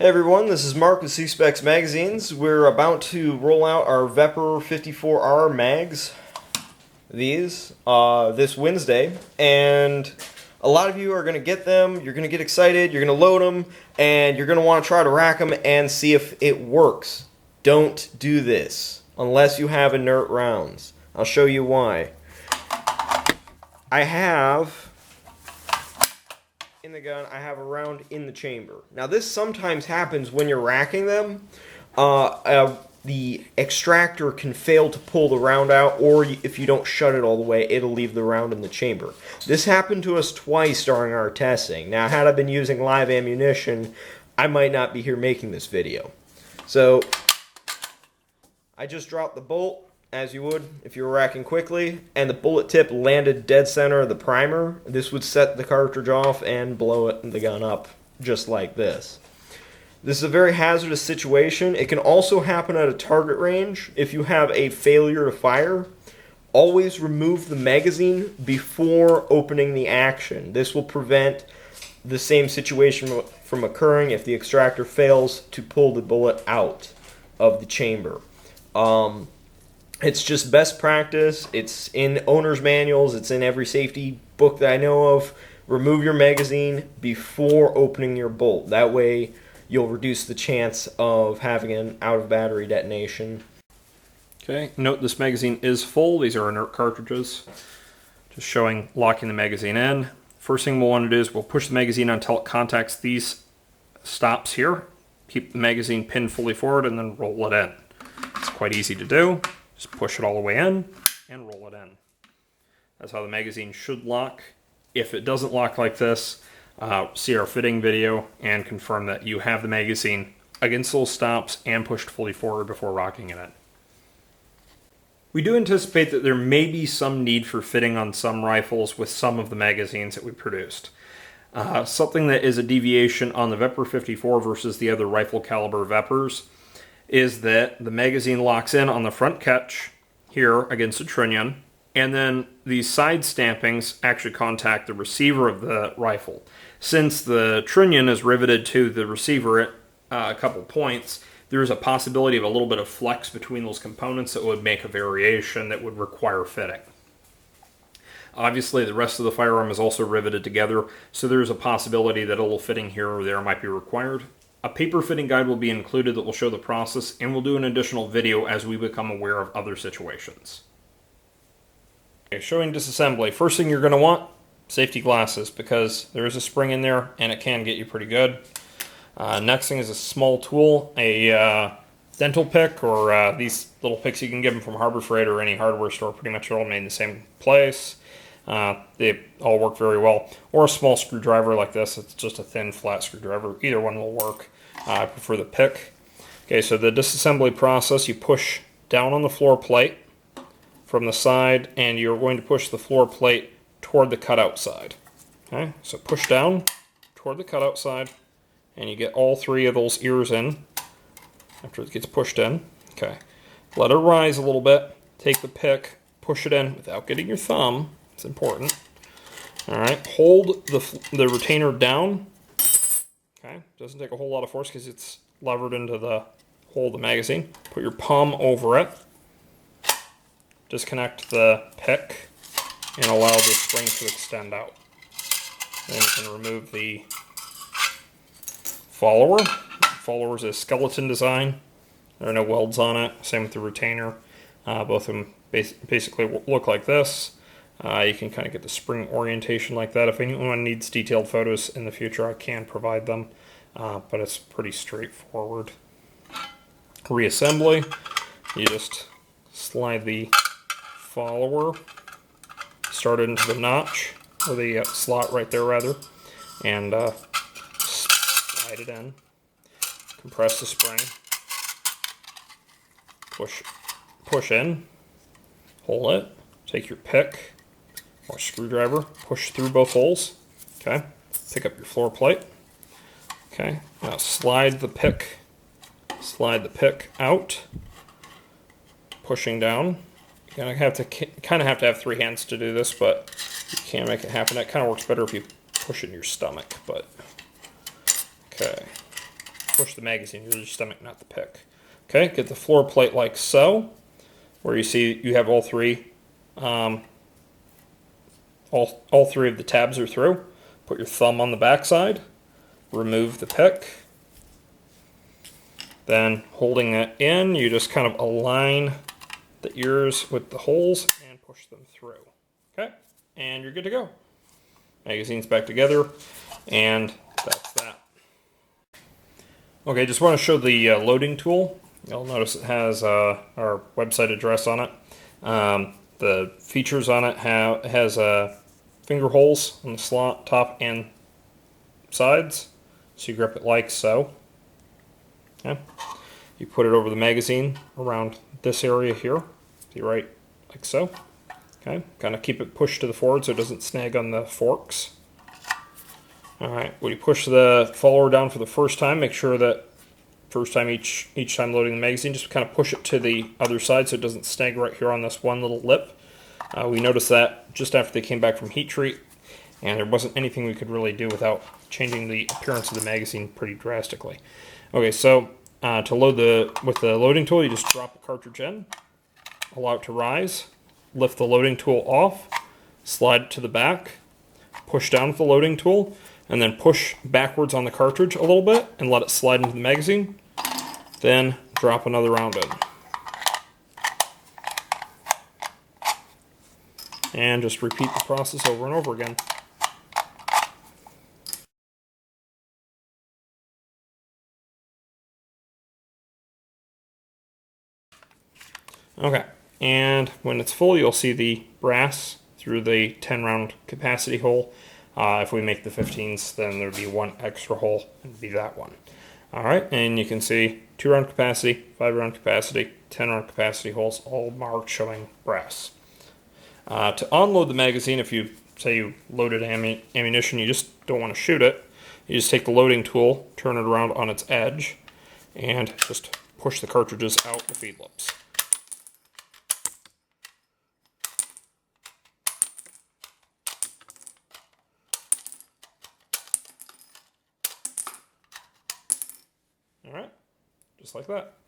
Hey everyone, this is Mark with C-Specs Magazines. We're about to roll out our Vepr 54R mags, this Wednesday, and a lot of you are going to get them, you're going to get excited, you're going to load them, and you're going to want to try to rack them and see if it works. Don't do this unless you have inert rounds. I'll show you why. I have in the gun, I have a round in the chamber. Now this sometimes happens when you're racking them. The extractor can fail to pull the round out, or if you don't shut it all the way, it'll leave the round in the chamber. This happened to us twice during our testing. Now had I been using live ammunition, I might not be here making this video. So I just dropped the bolt, as you would if you were racking quickly, and the bullet tip landed dead center of the primer. This would set the cartridge off and blow the gun up just like this. This is a very hazardous situation. It can also happen at a target range. If you have a failure to fire, always remove the magazine before opening the action. This will prevent the same situation from occurring if the extractor fails to pull the bullet out of the chamber. It's just best practice. It's in owner's manuals. It's in every safety book that I know of. Remove your magazine before opening your bolt. That way you'll reduce the chance of having an out-of-battery detonation. Okay, note this magazine is full. These are inert cartridges. Just showing locking the magazine in. First thing we'll want to do is we'll push the magazine until it contacts these stops here. Keep the magazine pinned fully forward and then roll it in. It's quite easy to do. Just push it all the way in and roll it in. That's how the magazine should lock. If it doesn't lock like this, see our fitting video and confirm that you have the magazine against those stops and pushed fully forward before rocking it in. We do anticipate that there may be some need for fitting on some rifles with some of the magazines that we produced. Something that is a deviation on the Vepr 54 versus the other rifle caliber Veprs is that the magazine locks in on the front catch here against the trunnion, and then these side stampings actually contact the receiver of the rifle. Since the trunnion is riveted to the receiver at a couple points, there's a possibility of a little bit of flex between those components that would make a variation that would require fitting. Obviously, the rest of the firearm is also riveted together, so there's a possibility that a little fitting here or there might be required. A paper fitting guide will be included that will show the process, and we'll do an additional video as we become aware of other situations. Okay, showing disassembly. First thing you're going to want, safety glasses, because there is a spring in there and it can get you pretty good. Next thing is a small tool, a dental pick, or these little picks you can get them from Harbor Freight or any hardware store. Pretty much all made in the same place. They all work very well. Or a small screwdriver like this. It's just a thin, flat screwdriver. Either one will work. I prefer the pick. Okay, so the disassembly process, you push down on the floor plate from the side, and you're going to push the floor plate toward the cutout side. Okay, so push down toward the cutout side, and you get all three of those ears in after it gets pushed in. Okay, let it rise a little bit. Take the pick, push it in without getting your thumb. It's important. All right, hold the retainer down. Okay, doesn't take a whole lot of force because it's levered into the hole of the magazine. Put your palm over it. Disconnect the pick and allow the spring to extend out. Then you can remove the follower. The follower is a skeleton design. There are no welds on it. Same with the retainer. Both of them basically look like this. You can kind of get the spring orientation like that. If anyone needs detailed photos in the future, I can provide them, but it's pretty straightforward. Reassembly, you just slide the follower, start it into the notch, or the slot right there rather, and slide it in, compress the spring, push in, hold it, take your pick or screwdriver, push through both holes. Okay, pick up your floor plate. Okay, now slide the pick out, pushing down. You're gonna have to kind of have three hands to do this, but you can make it happen. It kind of works better if you push it in your stomach, but okay. push the magazine. Use your stomach, not the pick. Okay, get the floor plate like so, where you see you have all three. All three of the tabs are through. Put your thumb on the back side. Remove the pick. Then holding it in, you just kind of align the ears with the holes and push them through. Okay, and you're good to go. Magazine's back together, and that's that. Okay, just want to show the loading tool. You'll notice it has our website address on it. The features on it has finger holes on the slot, top and sides, so you grip it like so. Okay. You put it over the magazine around this area here, see right like so. Okay, kind of keep it pushed to the forward so it doesn't snag on the forks. Alright, when you push the follower down for the first time, make sure that first time each time loading the magazine, just kind of push it to the other side so it doesn't snag right here on this one little lip. We noticed that just after they came back from heat treat, and there wasn't anything we could really do without changing the appearance of the magazine pretty drastically. Okay, so to load with the loading tool, you just drop the cartridge in, allow it to rise, lift the loading tool off, slide it to the back, push down with the loading tool, and then push backwards on the cartridge a little bit and let it slide into the magazine. Then drop another round in. And just repeat the process over and over again. Okay, and when it's full, you'll see the brass through the 10 round capacity hole. If we make the 15s, then there'd be one extra hole, and it'd be that one. All right, and you can see 2 round capacity, 5 round capacity, 10 round capacity holes, all marked showing brass. To unload the magazine, if you say you loaded ammunition, you just don't want to shoot it, you just take the loading tool, turn it around on its edge, and just push the cartridges out the feed lips. All right, just like that.